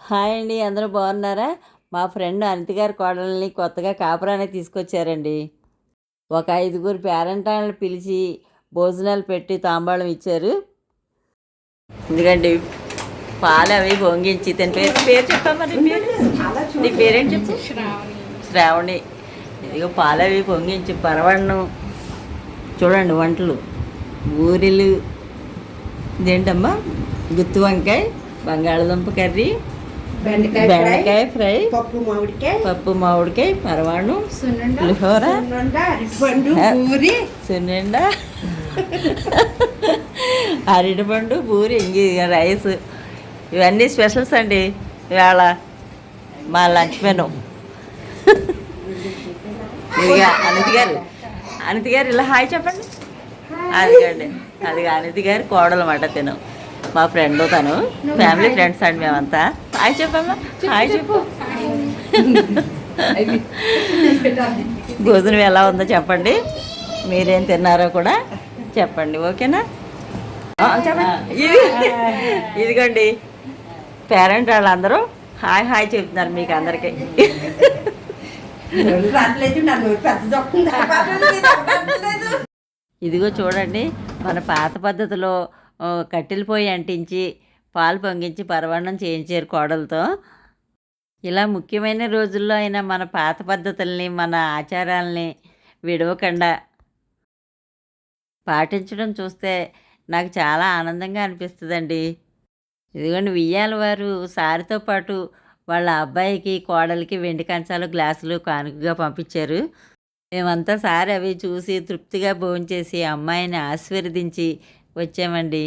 Hi అండి, అందరూ బాగున్నారా? మా ఫ్రెండ్ అనిత గారి కోడల్ని కొత్తగా కాపురానికి తీసుకొచ్చారండి. ఒక 5గురు పేరెంటాళ్ళని పిలిచి భోజనాలు పెట్టి తాంబూలం ఇచ్చారు. ఎందుకండి పాలు అవి పొంగించి తన పేరు పేరు చెప్పమ్మా. నీ పేరేంటి చెప్పు. శ్రావణి. ఇదిగో పాలు అవి పొంగించి పరవన్నం చూడండి, వంటలు బూరెలు, ఇదేంటమ్మా గుత్తి వంకాయ, బంగాళదుంప కర్రీ, బెండకాయ ఫ్రై, పప్పు మామిడికాయ పరవాణం, పులిహోర, సున్నుండ, అరటిపండు, బూరి, రైస్. ఇవన్నీ స్పెషల్స్ అండి ఇవాళ మా లంచ్ మెను. ఇదిగా అనిత గారు ఇలా హాయ్ చెప్పండి. అదిగండి అది అనిత గారి కోడలు మాట. తిను మా ఫ్రెండ్, తను ఫ్యామిలీ ఫ్రెండ్స్ అండి మేమంతా. హాయ్ చెప్పమ్మా. హాయ్ చెప్పు. భోజనం ఎలా ఉందో చెప్పండి, మీరేం తిన్నారో కూడా చెప్పండి, ఓకేనా? ఇదిగోండి పేరెంట్ వాళ్ళందరూ హాయ్ హాయ్ చెప్తున్నారు మీకు అందరికీ. ఇదిగో చూడండి, మన పాత పద్ధతిలో కట్టెల పొయ్యి అంటించి పాలు పొంగించి పరవాన్నం చేయించారు కోడలతో. ఇలా ముఖ్యమైన రోజుల్లో అయినా మన పాత పద్ధతుల్ని, మన ఆచారాలని విడవకుండా పాటించడం చూస్తే నాకు చాలా ఆనందంగా అనిపిస్తుందండి. ఇదిగోండి వియ్యాల వారు సారితో పాటు వాళ్ళ అబ్బాయికి కోడలికి వెండి కంచాలు, గ్లాసులు కానుకగా పంపించారు. మేమంతా సారి అవి చూసి తృప్తిగా భోంచేసి అమ్మాయిని ఆశీర్వదించి వచ్చామండి.